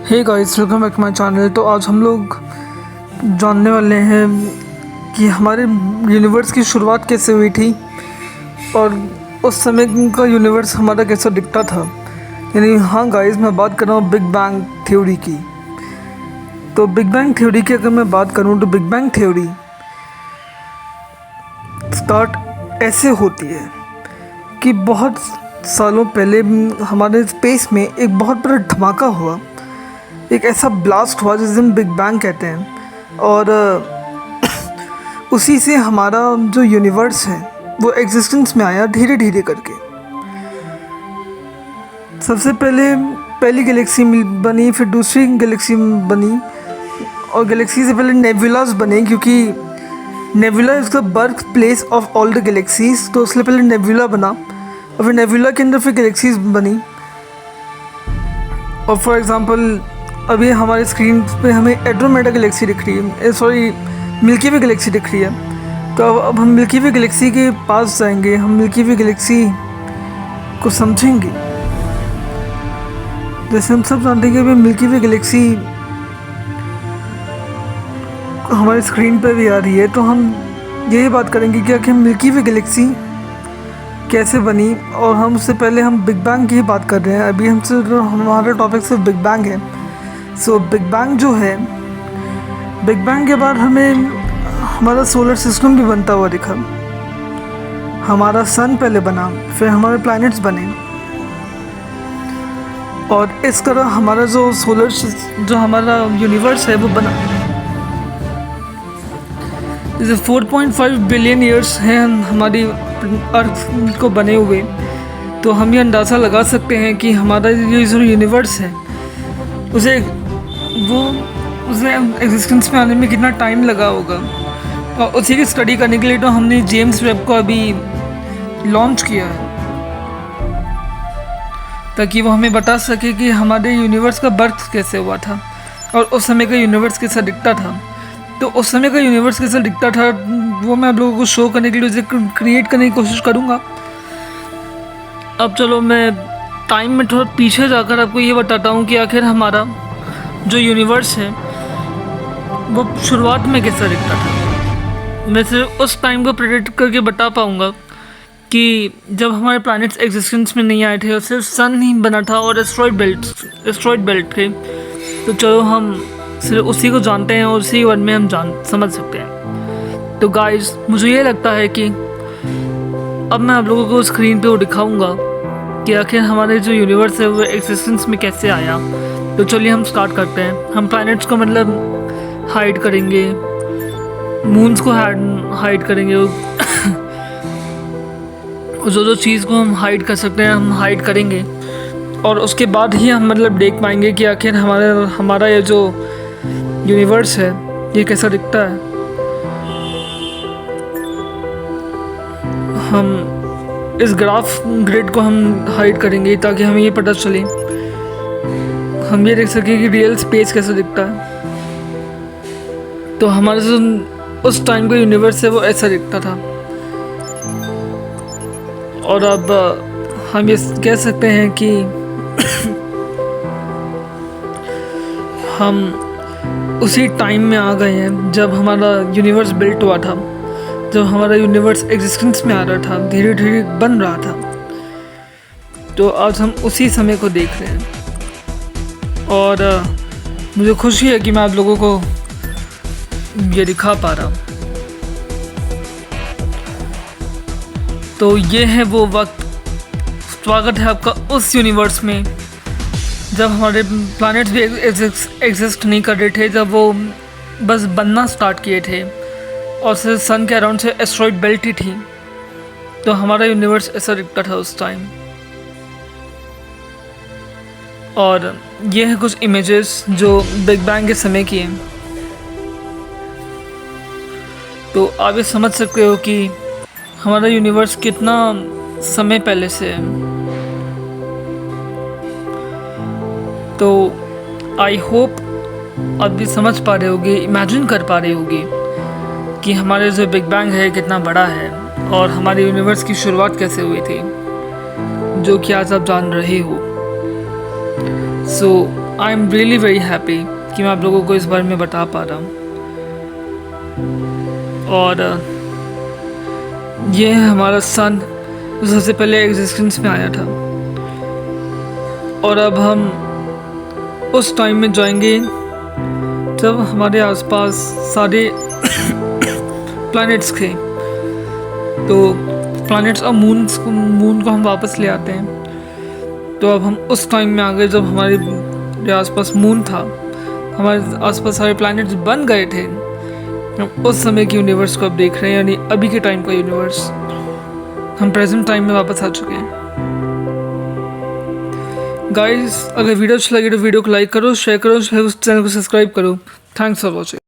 Hey guys, welcome back to my channel. तो आज हम लोग जानने वाले हैं कि हमारे यूनिवर्स की शुरुआत कैसे हुई थी और उस समय का यूनिवर्स हमारा कैसा दिखता था। यानी हाँ गाइस, मैं बात कर रहा हूँ बिग बैंग थ्योरी की। तो बिग बैंग थ्योरी की अगर मैं बात करूँ तो बिग बैंग थ्योरी स्टार्ट ऐसे होती है कि बहुत सालों पहले हमारे स्पेस में एक बहुत बड़ा धमाका हुआ, एक ऐसा ब्लास्ट हुआ जिसे हम बिग बैंग कहते हैं। और उसी से हमारा जो यूनिवर्स है वो एग्जिस्टेंस में आया धीरे धीरे करके। सबसे पहले पहली गैलेक्सी बनी, फिर दूसरी गैलेक्सी बनी, और गैलेक्सी से पहले नेबुलास बने, क्योंकि nebula is the birth place of all the galaxies. तो उससे पहले नेबुला बना और फिर नेबुला के अंदर फिर गैलेक्सीज बनी। और फॉर एग्ज़ाम्पल अभी हमारे स्क्रीन पे हमें एंड्रोमेडा गैलेक्सी दिख रही है, सॉरी मिल्की वे गैलेक्सी दिख रही है। तो अब हम मिल्की वे गैलेक्सी के पास जाएंगे, हम मिल्की वे गैलेक्सी को समझेंगे। जैसे हम सब जानते हैं कि अभी मिल्की वे गैलेक्सी हमारी स्क्रीन पर भी आ रही है, तो हम यही बात करेंगे कि आखिर मिल्की वे गैलेक्सी कैसे बनी। और हम उससे पहले हम बिग बैंग की ही बात कर रहे हैं, अभी हमसे हमारा टॉपिक सिर्फ बिग बैंग है। सो बिग बैंग जो है, बिग बैंग के बाद हमें हमारा सोलर सिस्टम भी बनता हुआ दिखा। हमारा सन पहले बना, फिर हमारे प्लैनेट्स बने, और इस तरह हमारा जो हमारा यूनिवर्स है वो बना। जैसे 4.5 बिलियन ईयर्स हैं हमारी अर्थ को बने हुए, तो हम ये अंदाज़ा लगा सकते हैं कि हमारा ये जो यूनिवर्स है उसे एग्जिस्टेंस में आने में कितना टाइम लगा होगा। और उसी की स्टडी करने के लिए तो हमने जेम्स वेब को अभी लॉन्च किया है, ताकि वो हमें बता सके कि हमारे यूनिवर्स का बर्थ कैसे हुआ था और उस समय का यूनिवर्स कैसा दिखता था। तो उस समय का यूनिवर्स कैसा दिखता था वो मैं आप लोगों को शो करने के लिए उसे क्रिएट करने की कोशिश करूँगा। अब चलो मैं टाइम में थोड़ा पीछे जाकर आपको ये बताता हूँ कि आखिर हमारा जो यूनिवर्स है वो शुरुआत में कैसा दिखता था। मैं सिर्फ उस टाइम को प्रेडिक्ट करके बता पाऊँगा कि जब हमारे प्लैनेट्स एग्जिस्टेंस में नहीं आए थे और सिर्फ सन ही बना था और एस्ट्रॉयड बेल्ट थे। तो चलो हम सिर्फ उसी को जानते हैं और उसी वर्ड में हम समझ सकते हैं। तो गाइस, मुझे ये लगता है कि अब मैं आप लोगों को स्क्रीन पे वो दिखाऊंगा कि आखिर हमारे जो यूनिवर्स है वो एग्जिस्टेंस में कैसे आया। तो चलिए हम स्टार्ट करते हैं। हम प्लैनेट्स को मतलब हाइड करेंगे, मून्स को हाइड करेंगे, जो चीज़ को हम हाइड कर सकते हैं हम हाइड करेंगे, और उसके बाद ही हम मतलब देख पाएंगे कि आखिर हमारा ये जो यूनिवर्स है ये कैसा दिखता है। हम इस ग्राफ ग्रिड को हम हाइड करेंगे ताकि हमें ये पता चले, हम ये देख सकें कि रियल स्पेस कैसा दिखता है। तो हमारा जो उस टाइम का यूनिवर्स है वो ऐसा दिखता था। और अब हम ये कह सकते हैं कि हम उसी टाइम में आ गए हैं जब हमारा यूनिवर्स बिल्ट हुआ था, जब हमारा यूनिवर्स एग्जिस्टेंस में आ रहा था, धीरे धीरे बन रहा था। तो आज हम उसी समय को देख रहे हैं, और मुझे खुशी है कि मैं आप लोगों को ये दिखा पा रहा हूँ। तो ये है वो वक्त, स्वागत है आपका उस यूनिवर्स में जब हमारे प्लैनेट्स भी एग्जिस्ट नहीं कर रहे थे, जब वो बस बनना स्टार्ट किए थे और सिर्फ सन के अराउंड से एस्ट्रॉयड बेल्ट ही थी। तो हमारा यूनिवर्स ऐसा दिखता था उस टाइम। और ये है कुछ इमेजेस जो बिग बैंग के समय की हैं। तो आप ये समझ सकते हो कि हमारा यूनिवर्स कितना समय पहले से है। तो आई होप आप भी समझ पा रहे होगे, इमेजिन कर पा रहे होगे कि हमारे जो बिग बैंग है कितना बड़ा है और हमारे यूनिवर्स की शुरुआत कैसे हुई थी, जो कि आज आप जान रहे हो। So I am really very happy कि मैं आप लोगों को इस बारे में बता पा रहा हूँ। और ये है हमारा सन जो सबसे पहले एग्जिस्टेंस में आया था, और अब हम उस टाइम में जाएंगे जब हमारे आसपास सारे प्लैनेट्स थे। तो प्लैनेट्स और मून को हम वापस ले आते हैं। तो अब हम उस टाइम में आ गए जब हमारे आसपास मून था, हमारे आसपास सारे प्लैनेट्स बन गए थे। हम उस समय के यूनिवर्स को अब देख रहे हैं, यानी अभी के टाइम का यूनिवर्स। हम प्रेजेंट टाइम में वापस आ चुके हैं। गाइस, अगर वीडियो अच्छा लगे तो वीडियो को लाइक करो, शेयर करो, चैनल को सब्सक्राइब करो। Thanks for watching.